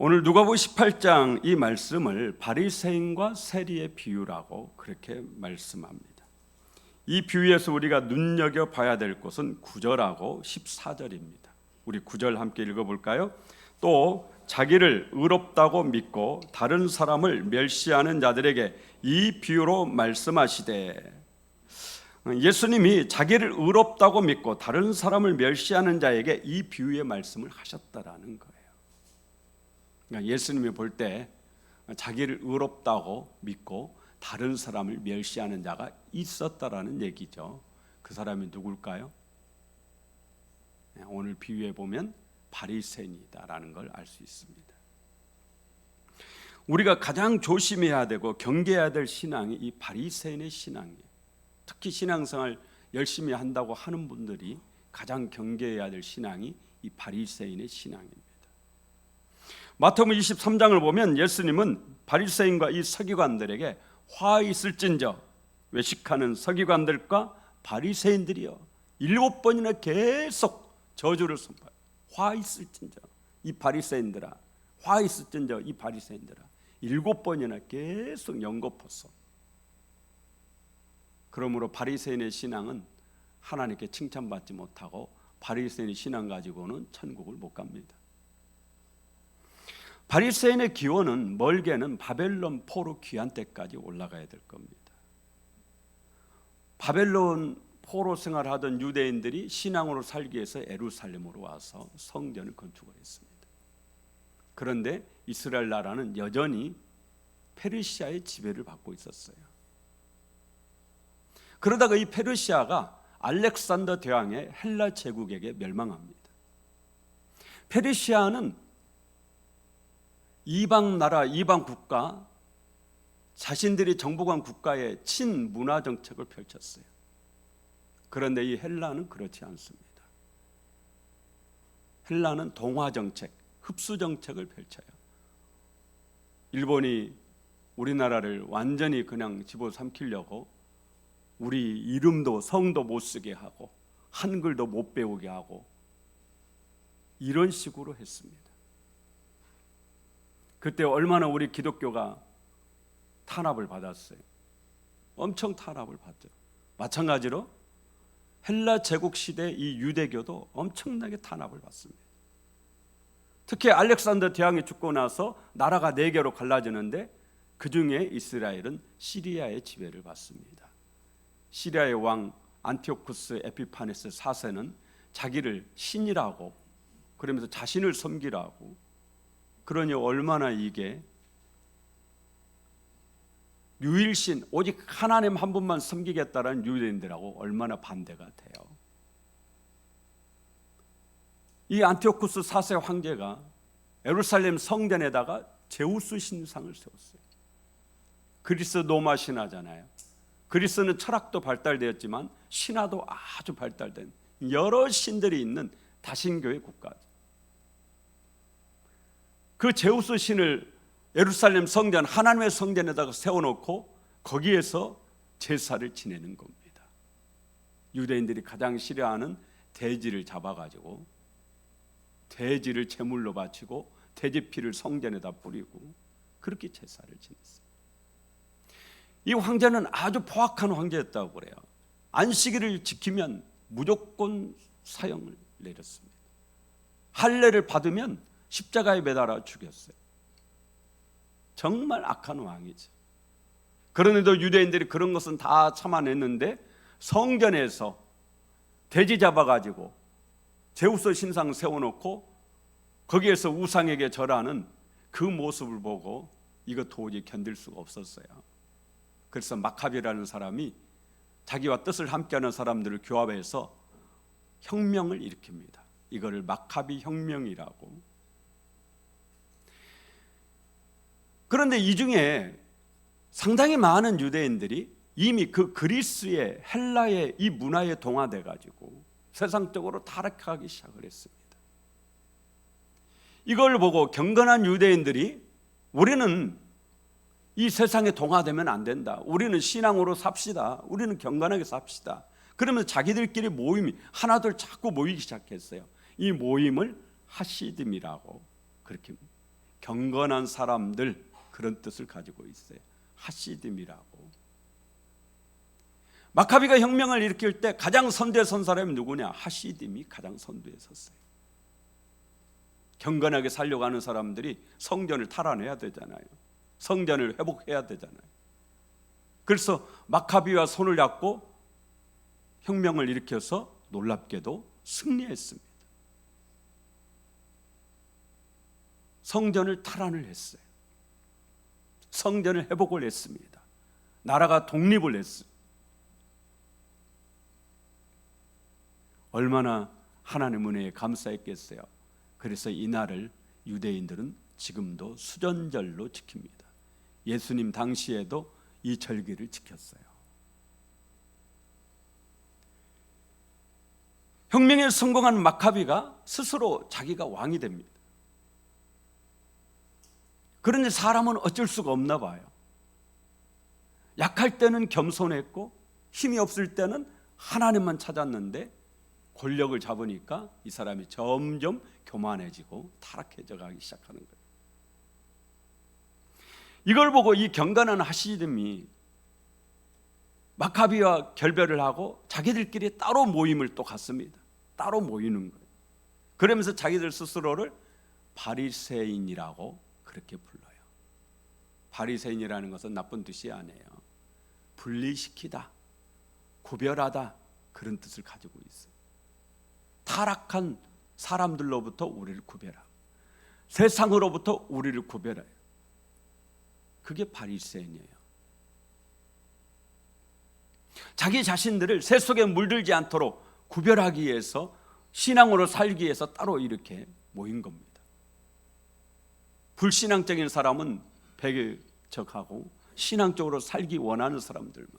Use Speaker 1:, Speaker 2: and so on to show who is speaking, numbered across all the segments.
Speaker 1: 오늘 누가복음 18장 이 말씀을 바리새인과 세리의 비유라고 그렇게 말씀합니다. 이 비유에서 우리가 눈여겨봐야 될 것은 9절하고 14절입니다. 우리 9절 함께 읽어볼까요? 또 자기를 의롭다고 믿고 다른 사람을 멸시하는 자들에게 이 비유로 말씀하시되, 예수님이 자기를 의롭다고 믿고 다른 사람을 멸시하는 자에게 이 비유의 말씀을 하셨다라는 거예요. 그러니까 예수님이 볼 때 자기를 의롭다고 믿고 다른 사람을 멸시하는 자가 있었다라는 얘기죠. 그 사람이 누굴까요? 오늘 비유에 보면 바리새인이다라는 걸 알 수 있습니다. 우리가 가장 조심해야 되고 경계해야 될 신앙이 이 바리새인의 신앙이에요. 특히 신앙생활 열심히 한다고 하는 분들이 가장 경계해야 될 신앙이 이 바리새인의 신앙입니다. 마태복음 23장을 보면 예수님은 바리새인과 이 서기관들에게 화 있을진저, 외식하는 서기관들과 바리새인들이여, 7번이나 계속 저주를 선포해요. 화 있을진저 이 바리새인들아, 화 있을진저 이 바리새인들아, 7번이나 계속 연거푸서. 그러므로 바리새인의 신앙은 하나님께 칭찬받지 못하고 바리새인의 신앙 가지고는 천국을 못 갑니다. 바리새인의 기원은 멀게는 바벨론 포로 귀환 때까지 올라가야 될 겁니다. 바벨론 포로 생활하던 유대인들이 신앙으로 살기 위해서 예루살렘으로 와서 성전을 건축을 했습니다. 그런데 이스라엘 나라는 여전히 페르시아의 지배를 받고 있었어요. 그러다가 이 페르시아가 알렉산더 대왕의 헬라 제국에게 멸망합니다. 페르시아는 이방 나라, 이방 국가, 자신들이 정복한 국가의 친문화 정책을 펼쳤어요. 그런데 이 헬라는 그렇지 않습니다. 헬라는 동화 정책, 흡수 정책을 펼쳐요. 일본이 우리나라를 완전히 그냥 집어삼키려고 우리 이름도 성도 못 쓰게 하고 한글도 못 배우게 하고 이런 식으로 했습니다. 그때 얼마나 우리 기독교가 탄압을 받았어요. 엄청 탄압을 받죠. 마찬가지로 헬라 제국 시대 이 유대교도 엄청나게 탄압을 받습니다. 특히 알렉산더 대왕이 죽고 나서 나라가 4개로 갈라지는데 그 중에 이스라엘은 시리아의 지배를 받습니다. 시리아의 왕 안티오쿠스 에피파네스 4세는 자기를 신이라고, 그러면서 자신을 섬기라고, 그러니 얼마나 이게 유일신 오직 하나님 한 분만 섬기겠다라는 유대인들하고 얼마나 반대가 돼요. 이 안티오쿠스 4세 황제가 예루살렘 성전에다가 제우스 신상을 세웠어요. 그리스 로마 신화잖아요. 그리스는 철학도 발달되었지만 신화도 아주 발달된 여러 신들이 있는 다신교의 국가죠. 그 제우스 신을 예루살렘 성전, 하나님의 성전에다가 세워놓고 거기에서 제사를 지내는 겁니다. 유대인들이 가장 싫어하는 돼지를 잡아가지고 돼지를 제물로 바치고 돼지 피를 성전에다 뿌리고 그렇게 제사를 지냈어요. 이 황제는 아주 포악한 황제였다고 그래요. 안식일을 지키면 무조건 사형을 내렸습니다. 할례를 받으면 십자가에 매달아 죽였어요. 정말 악한 왕이죠. 그런데도 유대인들이 그런 것은 다 참아냈는데 성전에서 돼지 잡아가지고 제우스 신상 세워놓고 거기에서 우상에게 절하는 그 모습을 보고 이거 도저히 견딜 수가 없었어요. 그래서 마카비라는 사람이 자기와 뜻을 함께하는 사람들을 교합해서 혁명을 일으킵니다. 이거를 마카비 혁명이라고. 그런데 이 중에 상당히 많은 유대인들이 이미 그 그리스의 헬라의 이 문화에 동화돼 가지고 세상적으로 타락하기 시작을 했습니다. 이걸 보고 경건한 유대인들이 우리는 이 세상에 동화되면 안 된다. 우리는 신앙으로 삽시다. 우리는 경건하게 삽시다. 그러면 자기들끼리 모임이 하나둘 자꾸 모이기 시작했어요. 이 모임을 하시즘이라고 그렇게 경건한 사람들, 그런 뜻을 가지고 있어요. 하시딤이라고. 마카비가 혁명을 일으킬 때 가장 선두에 선 사람이 누구냐? 하시딤이 가장 선두에 섰어요. 경건하게 살려고 하는 사람들이 성전을 탈환해야 되잖아요. 성전을 회복해야 되잖아요. 그래서 마카비와 손을 잡고 혁명을 일으켜서 놀랍게도 승리했습니다. 성전을 탈환을 했어요. 성전을 회복을 했습니다. 나라가 독립을 했어요. 얼마나 하나님 은혜에 감사했겠어요. 그래서 이 날을 유대인들은 지금도 수전절로 지킵니다. 예수님 당시에도 이 절기를 지켰어요. 혁명에 성공한 마카비가 스스로 자기가 왕이 됩니다. 그런데 사람은 어쩔 수가 없나 봐요. 약할 때는 겸손했고 힘이 없을 때는 하나님만 찾았는데 권력을 잡으니까 이 사람이 점점 교만해지고 타락해져 가기 시작하는 거예요. 이걸 보고 이 경건한 하시딤이 마카비와 결별을 하고 자기들끼리 따로 모임을 또 갖습니다. 따로 모이는 거예요. 그러면서 자기들 스스로를 바리새인이라고 그렇게 불러요. 바리새인이라는 것은 나쁜 뜻이 아니에요. 분리시키다, 구별하다, 그런 뜻을 가지고 있어요. 타락한 사람들로부터 우리를 구별하고 세상으로부터 우리를 구별해요. 그게 바리새인이에요. 자기 자신들을 새 속에 물들지 않도록 구별하기 위해서, 신앙으로 살기 위해서 따로 이렇게 모인 겁니다. 불신앙적인 사람은 배척하고 신앙적으로 살기 원하는 사람들만,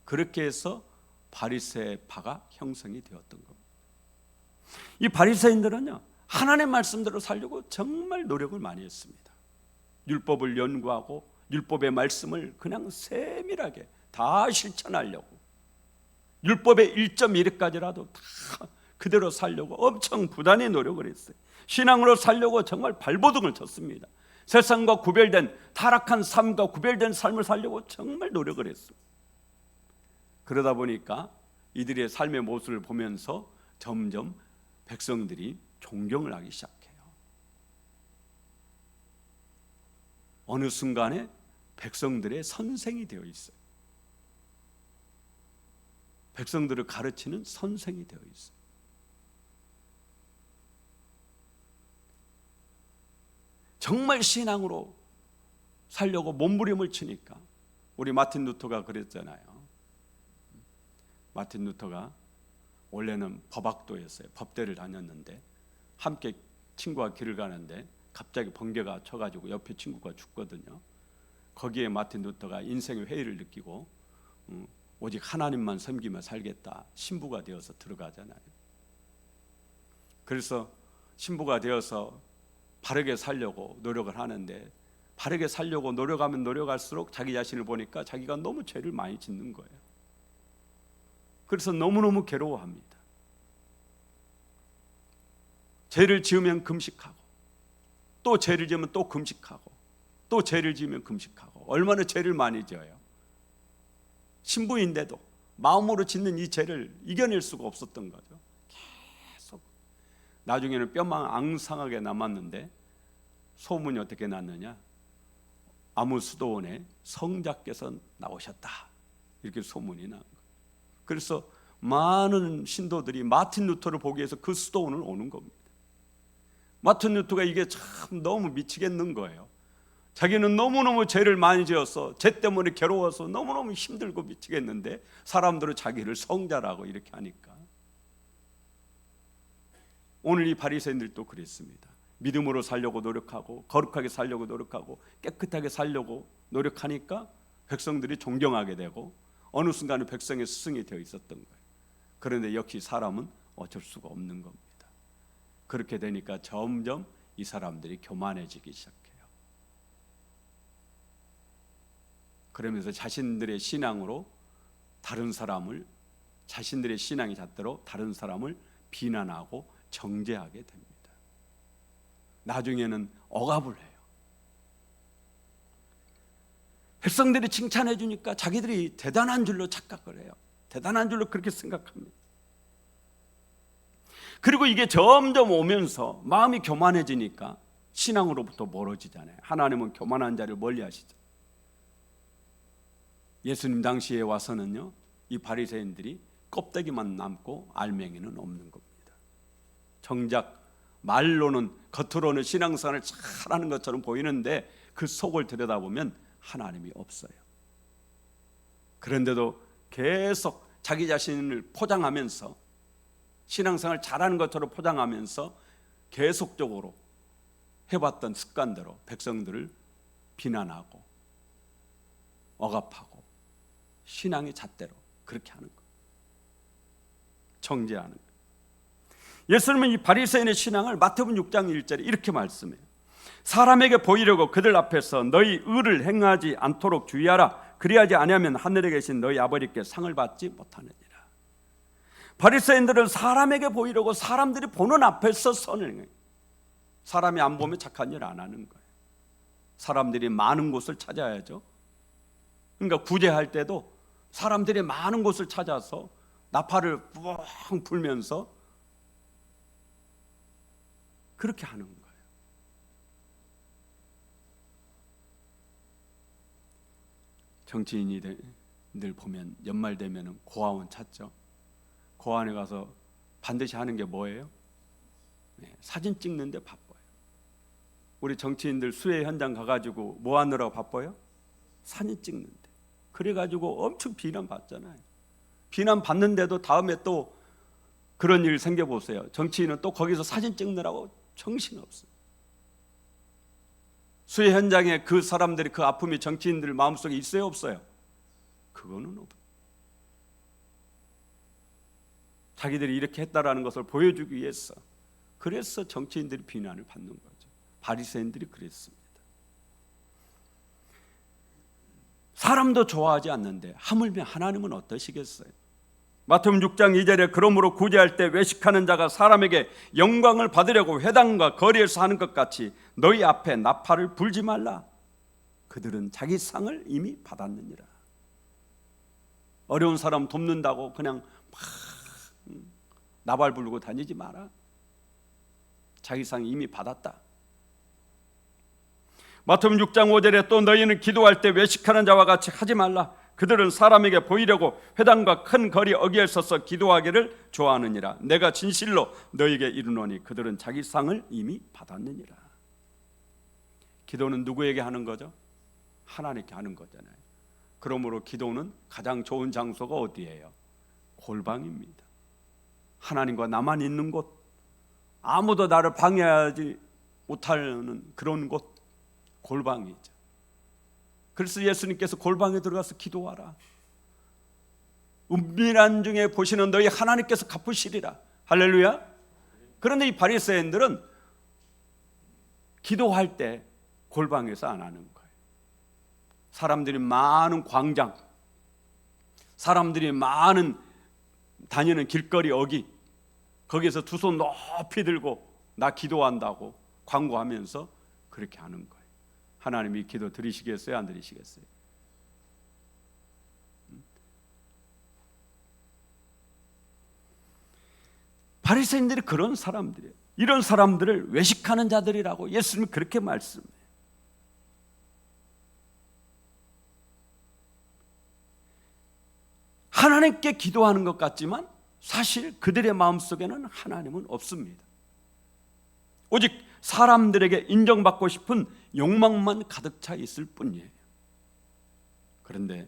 Speaker 1: 그렇게 해서 바리새파가 형성이 되었던 겁니다. 이 바리새인들은요, 하나님의 말씀대로 살려고 정말 노력을 많이 했습니다. 율법을 연구하고 율법의 말씀을 그냥 세밀하게 다 실천하려고, 율법의 1.1까지라도 다 그대로 살려고 엄청 부단히 노력을 했어요. 신앙으로 살려고 정말 발버둥을 쳤습니다. 세상과 구별된, 타락한 삶과 구별된 삶을 살려고 정말 노력을 했어요. 그러다 보니까 이들의 삶의 모습을 보면서 점점 백성들이 존경을 하기 시작해요. 어느 순간에 백성들의 선생이 되어 있어요. 백성들을 가르치는 선생이 되어 있어요. 정말 신앙으로 살려고 몸부림을 치니까, 우리 마틴 루터가 그랬잖아요. 마틴 루터가 원래는 법학도였어요. 법대를 다녔는데 함께 친구와 길을 가는데 갑자기 번개가 쳐가지고 옆에 친구가 죽거든요. 거기에 마틴 루터가 인생의 회의를 느끼고 오직 하나님만 섬기며 살겠다, 신부가 되어서 들어가잖아요. 그래서 신부가 되어서 바르게 살려고 노력을 하는데, 바르게 살려고 노력하면 노력할수록 자기 자신을 보니까 자기가 너무 죄를 많이 짓는 거예요. 그래서 너무너무 괴로워합니다. 죄를 지으면 금식하고, 또 죄를 지으면 또 금식하고, 또 죄를 지으면 금식하고, 얼마나 죄를 많이 지어요. 신부인데도 마음으로 짓는 이 죄를 이겨낼 수가 없었던 거죠. 계속. 나중에는 뼈만 앙상하게 남았는데 소문이 어떻게 났느냐? 아무 수도원에 성자께서 나오셨다, 이렇게 소문이 난 거예요. 그래서 많은 신도들이 마틴 루터를 보기 위해서 그 수도원을 오는 겁니다. 마틴 루터가 이게 참 너무 미치겠는 거예요. 자기는 너무너무 죄를 많이 지어서 죄 때문에 괴로워서 너무너무 힘들고 미치겠는데 사람들은 자기를 성자라고 이렇게 하니까. 오늘 이 바리새인들도 그랬습니다. 믿음으로 살려고 노력하고 거룩하게 살려고 노력하고 깨끗하게 살려고 노력하니까 백성들이 존경하게 되고 어느 순간에 백성의 스승이 되어 있었던 거예요. 그런데 역시 사람은 어쩔 수가 없는 겁니다. 그렇게 되니까 점점 이 사람들이 교만해지기 시작해요. 그러면서 자신들의 신앙으로 다른 사람을, 자신들의 신앙의 잣대로 다른 사람을 비난하고 정죄하게 됩니다. 나중에는 억압을 해요. 백성들이 칭찬해 주니까 자기들이 대단한 줄로 착각을 해요. 대단한 줄로 그렇게 생각합니다. 그리고 이게 점점 오면서 마음이 교만해지니까 신앙으로부터 멀어지잖아요. 하나님은 교만한 자를 멀리 하시죠. 예수님 당시에 와서는요, 이 바리새인들이 껍데기만 남고 알맹이는 없는 겁니다. 정작 말로는, 겉으로는 신앙생활을 잘하는 것처럼 보이는데 그 속을 들여다보면 하나님이 없어요. 그런데도 계속 자기 자신을 포장하면서, 신앙생활 잘하는 것처럼 포장하면서 계속적으로 해봤던 습관대로 백성들을 비난하고 억압하고 신앙의 잣대로 그렇게 하는 것, 정죄하는 것. 예수님은 이 바리새인의 신앙을 마태복음 6장 1절에 이렇게 말씀해요. 사람에게 보이려고 그들 앞에서 너희 의를 행하지 않도록 주의하라. 그리하지 아니하면 하늘에 계신 너희 아버지께 상을 받지 못하느니라. 바리새인들은 사람에게 보이려고 사람들이 보는 앞에서 선을 행해요. 사람이 안 보면 착한 일 안 하는 거예요. 사람들이 많은 곳을 찾아야죠. 그러니까 구제할 때도 사람들이 많은 곳을 찾아서 나팔을 뿡 불면서 그렇게 하는 거예요. 정치인들 보면 연말 되면 고아원 찾죠. 고아원에 가서 반드시 하는 게 뭐예요? 사진 찍는데 바빠요. 우리 정치인들 수해 현장 가가지고 뭐 하느라고 바빠요? 사진 찍는데. 그래가지고 엄청 비난 받잖아요. 비난 받는데도 다음에 또 그런 일 생겨보세요. 정치인은 또 거기서 사진 찍느라고 정신없어요. 수해 현장에 그 사람들이, 그 아픔이 정치인들 마음속에 있어요, 없어요? 그거는 없어요. 자기들이 이렇게 했다라는 것을 보여주기 위해서, 그래서 정치인들이 비난을 받는 거죠. 바리새인들이 그랬습니다. 사람도 좋아하지 않는데 하물며 하나님은 어떠시겠어요? 마태복음 6장 2절에 그러므로 구제할 때 외식하는 자가 사람에게 영광을 받으려고 회당과 거리에서 하는 것 같이 너희 앞에 나팔을 불지 말라. 그들은 자기 상을 이미 받았느니라. 어려운 사람 돕는다고 그냥 막 나발 불고 다니지 마라. 자기 상 이미 받았다. 마태복음 6장 5절에 또 너희는 기도할 때 외식하는 자와 같이 하지 말라. 그들은 사람에게 보이려고 회당과 큰 거리 어귀에 서서 기도하기를 좋아하느니라. 내가 진실로 너희에게 이르노니 그들은 자기 상을 이미 받았느니라. 기도는 누구에게 하는 거죠? 하나님께 하는 거잖아요. 그러므로 기도는 가장 좋은 장소가 어디예요? 골방입니다. 하나님과 나만 있는 곳, 아무도 나를 방해하지 못하는 그런 곳, 골방이죠. 그래서 예수님께서 골방에 들어가서 기도하라. 은밀한 중에 보시는 너희 하나님께서 갚으시리라. 할렐루야. 그런데 이 바리새인들은 기도할 때 골방에서 안 하는 거예요. 사람들이 많은 광장, 사람들이 많은 다니는 길거리 어귀, 거기에서 두 손 높이 들고 나 기도한다고 광고하면서 그렇게 하는 거예요. 하나님이 기도 들으시겠어요? 안 들으시겠어요? 바리새인들이 그런 사람들이에요. 이런 사람들을 외식하는 자들이라고 예수님이 그렇게 말씀해요. 하나님께 기도하는 것 같지만 사실 그들의 마음속에는 하나님은 없습니다. 오직 사람들에게 인정받고 싶은 욕망만 가득 차 있을 뿐이에요. 그런데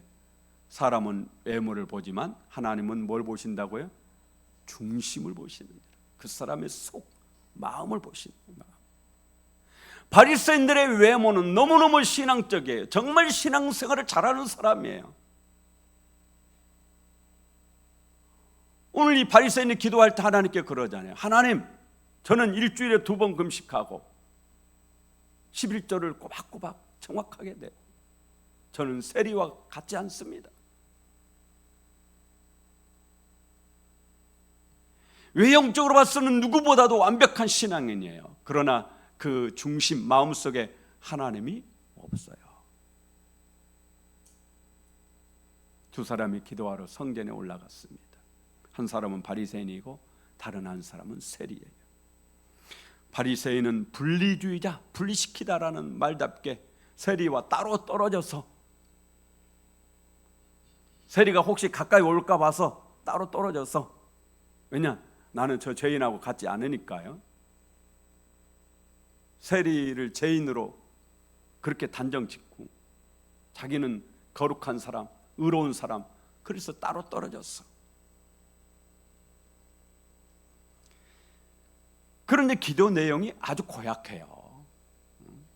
Speaker 1: 사람은 외모를 보지만 하나님은 뭘 보신다고요? 중심을 보시는 거예요. 그 사람의 속, 마음을 보시는 거예요. 바리새인들의 외모는 너무너무 신앙적이에요. 정말 신앙생활을 잘하는 사람이에요. 오늘 이 바리새인이 기도할 때 하나님께 그러잖아요. 하나님, 저는 일주일에 2번 금식하고 11조를 꼬박꼬박 정확하게 돼요. 저는 세리와 같지 않습니다. 외형적으로 봐서는 누구보다도 완벽한 신앙인이에요. 그러나 그 중심 마음속에 하나님이 없어요. 두 사람이 기도하러 성전에 올라갔습니다. 한 사람은 바리새인이고 다른 한 사람은 세리예요. 바리새인은 분리주의자, 분리시키다라는 말답게 세리와 따로 떨어져서, 세리가 혹시 가까이 올까 봐서 따로 떨어져서, 왜냐? 나는 저 죄인하고 같지 않으니까요. 세리를 죄인으로 그렇게 단정 짓고, 자기는 거룩한 사람, 의로운 사람, 그래서 따로 떨어졌어. 그런데 기도 내용이 아주 고약해요.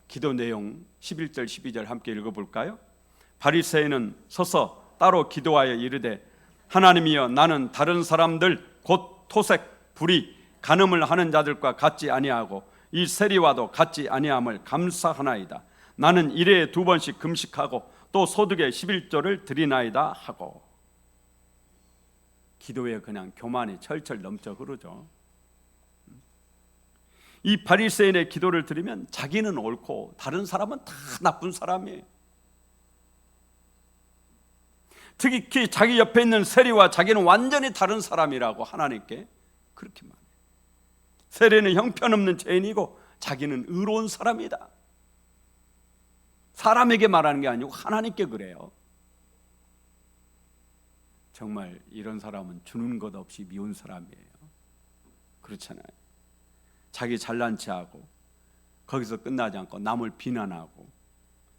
Speaker 1: 기도 내용 11절 12절 함께 읽어볼까요? 바리새인은 서서 따로 기도하여 이르되 하나님이여 나는 다른 사람들 곧 토색, 불의, 간음을 하는 자들과 같지 아니하고 이 세리와도 같지 아니함을 감사하나이다. 나는 일회에 2번씩 금식하고 또 소득의 11조를 드리나이다 하고. 기도에 그냥 교만이 철철 넘쳐 흐르죠. 이 바리새인의 기도를 들으면 자기는 옳고 다른 사람은 다 나쁜 사람이에요. 특히 자기 옆에 있는 세리와 자기는 완전히 다른 사람이라고 하나님께 그렇게 말해요. 세리는 형편없는 죄인이고 자기는 의로운 사람이다. 사람에게 말하는 게 아니고 하나님께 그래요. 정말 이런 사람은 주는 것 없이 미운 사람이에요. 그렇잖아요. 자기 잘난 체하고 거기서 끝나지 않고 남을 비난하고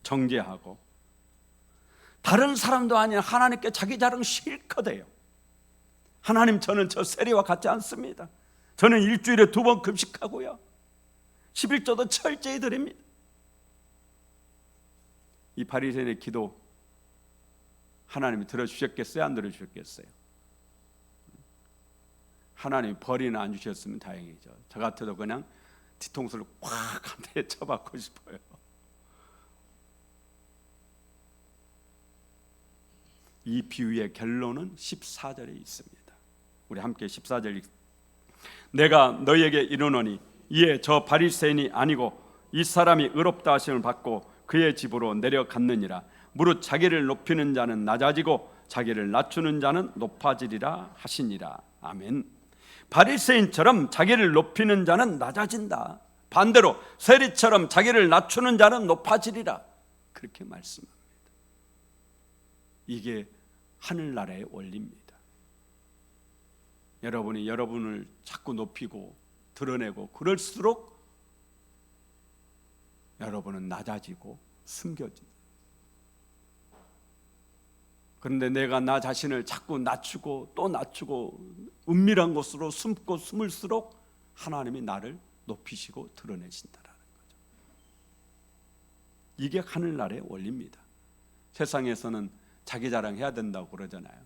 Speaker 1: 정죄하고 다른 사람도 아닌 하나님께 자기 자랑 실컷 해요. 하나님, 저는 저 세리와 같지 않습니다. 저는 일주일에 2번 금식하고요, 11조도 철저히 드립니다. 이 바리새인의 기도 하나님이 들어주셨겠어요? 안 들어주셨겠어요? 하나님이 벌이나 안 주셨으면 다행이죠. 저 같아도 그냥 뒤통수를 꽉 한 대 쳐박고 싶어요. 이 비유의 결론은 14절에 있습니다. 우리 함께 14절 내가 너희에게 이르노니 이에 저 바리새인이 아니고 이 사람이 의롭다 하심을 받고 그의 집으로 내려갔느니라. 무릇 자기를 높이는 자는 낮아지고 자기를 낮추는 자는 높아지리라 하시니라. 아멘. 바리새인처럼 자기를 높이는 자는 낮아진다. 반대로 세리처럼 자기를 낮추는 자는 높아지리라. 그렇게 말씀합니다. 이게 하늘나라의 원리입니다. 여러분이 여러분을 자꾸 높이고 드러내고 그럴수록 여러분은 낮아지고 숨겨진다. 그런데 내가 나 자신을 자꾸 낮추고 또 낮추고 은밀한 곳으로 숨고 숨을수록 하나님이 나를 높이시고 드러내신다라는 거죠. 이게 하늘나라의 원리입니다. 세상에서는 자기 자랑해야 된다고 그러잖아요.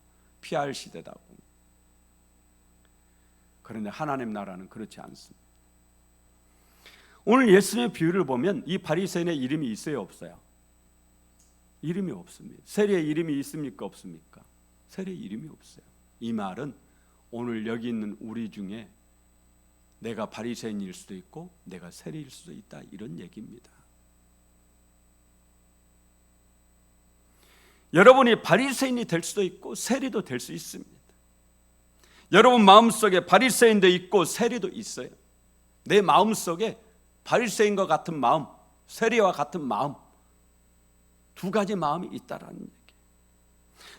Speaker 1: PR 시대다고. 그런데 하나님 나라는 그렇지 않습니다. 오늘 예수님의 비유를 보면 이 바리새인의 이름이 있어요, 없어요? 이름이 없습니다. 세리의 이름이 있습니까, 없습니까? 세리의 이름이 없어요. 이 말은 오늘 여기 있는 우리 중에 내가 바리새인일 수도 있고 내가 세리일 수도 있다, 이런 얘기입니다. 여러분이 바리새인이 될 수도 있고 세리도 될 수 있습니다. 여러분 마음속에 바리새인도 있고 세리도 있어요. 내 마음속에 바리새인과 같은 마음, 세리와 같은 마음, 두 가지 마음이 있다라는 얘기.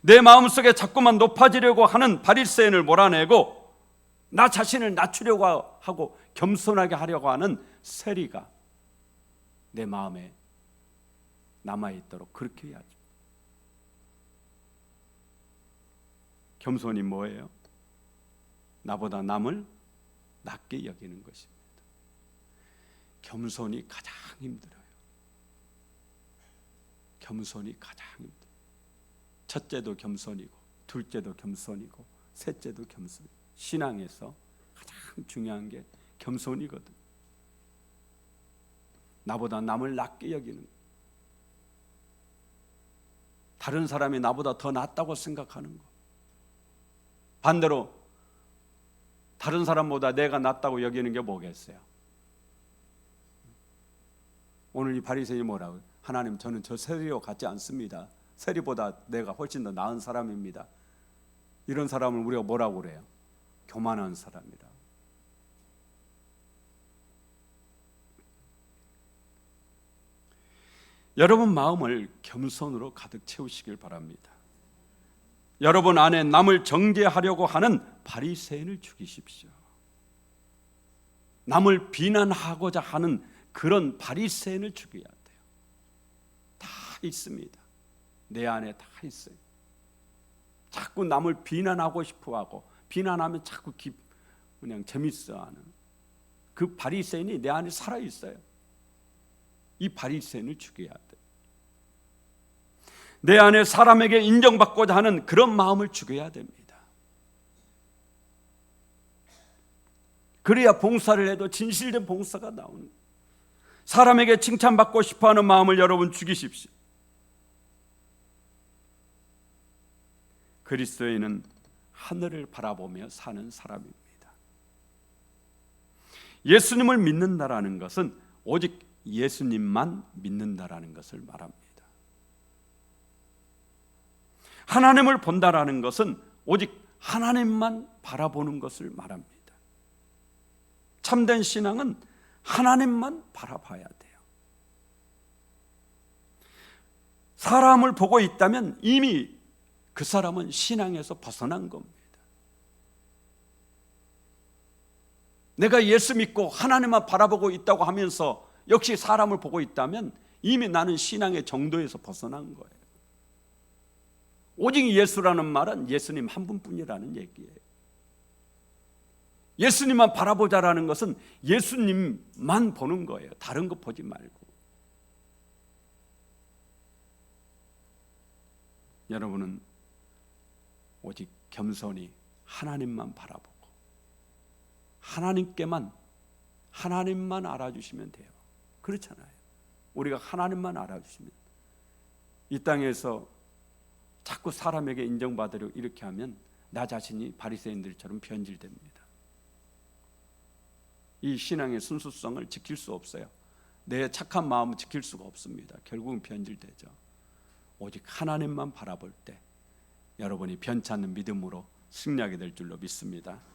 Speaker 1: 내 마음속에 자꾸만 높아지려고 하는 바리새인을 몰아내고 나 자신을 낮추려고 하고 겸손하게 하려고 하는 세리가 내 마음에 남아있도록 그렇게 해야죠. 겸손이 뭐예요? 나보다 남을 낮게 여기는 것입니다. 겸손이 가장 힘들어요. 겸손이 가장 힘들어요. 첫째도 겸손이고 둘째도 겸손이고 셋째도 겸손이고 신앙에서 가장 중요한 게 겸손이거든. 나보다 남을 낮게 여기는, 다른 사람이 나보다 더 낫다고 생각하는 거. 반대로 다른 사람보다 내가 낫다고 여기는 게 뭐겠어요? 오늘 이 바리새인이 뭐라고요? 하나님, 저는 저 세리와 같지 않습니다. 세리보다 내가 훨씬 더 나은 사람입니다. 이런 사람을 우리가 뭐라고 그래요? 교만한 사람이라. 여러분 마음을 겸손으로 가득 채우시길 바랍니다. 여러분 안에 남을 정죄하려고 하는 바리새인을 죽이십시오. 남을 비난하고자 하는 그런 바리새인을 죽여야 돼요. 다 있습니다. 내 안에 다 있어요. 자꾸 남을 비난하고 싶어하고 비난하면 자꾸 그냥 재밌어하는 그 바리새인이 내 안에 살아 있어요. 이 바리새인을 죽여야 돼. 내 안에 사람에게 인정받고자 하는 그런 마음을 죽여야 됩니다. 그래야 봉사를 해도 진실된 봉사가 나오는 거예요. 사람에게 칭찬받고 싶어하는 마음을 여러분 죽이십시오. 그리스도인은 하늘을 바라보며 사는 사람입니다. 예수님을 믿는다라는 것은 오직 예수님만 믿는다라는 것을 말합니다. 하나님을 본다라는 것은 오직 하나님만 바라보는 것을 말합니다. 참된 신앙은 하나님만 바라봐야 돼요. 사람을 보고 있다면 이미 그 사람은 신앙에서 벗어난 겁니다. 내가 예수 믿고 하나님만 바라보고 있다고 하면서 역시 사람을 보고 있다면 이미 나는 신앙의 정도에서 벗어난 거예요. 오직 예수라는 말은 예수님 한 분뿐이라는 얘기예요. 예수님만 바라보자라는 것은 예수님만 보는 거예요. 다른 거 보지 말고. 여러분은 오직 겸손히 하나님만 바라보고 하나님만 알아주시면 돼요. 그렇잖아요. 우리가 하나님만 알아주시면 이 땅에서 자꾸 사람에게 인정받으려 이렇게 하면 나 자신이 바리새인들처럼 변질됩니다. 이 신앙의 순수성을 지킬 수 없어요. 내 착한 마음을 지킬 수가 없습니다. 결국은 변질되죠. 오직 하나님만 바라볼 때 여러분이 변치 않는 믿음으로 승리하게 될 줄로 믿습니다.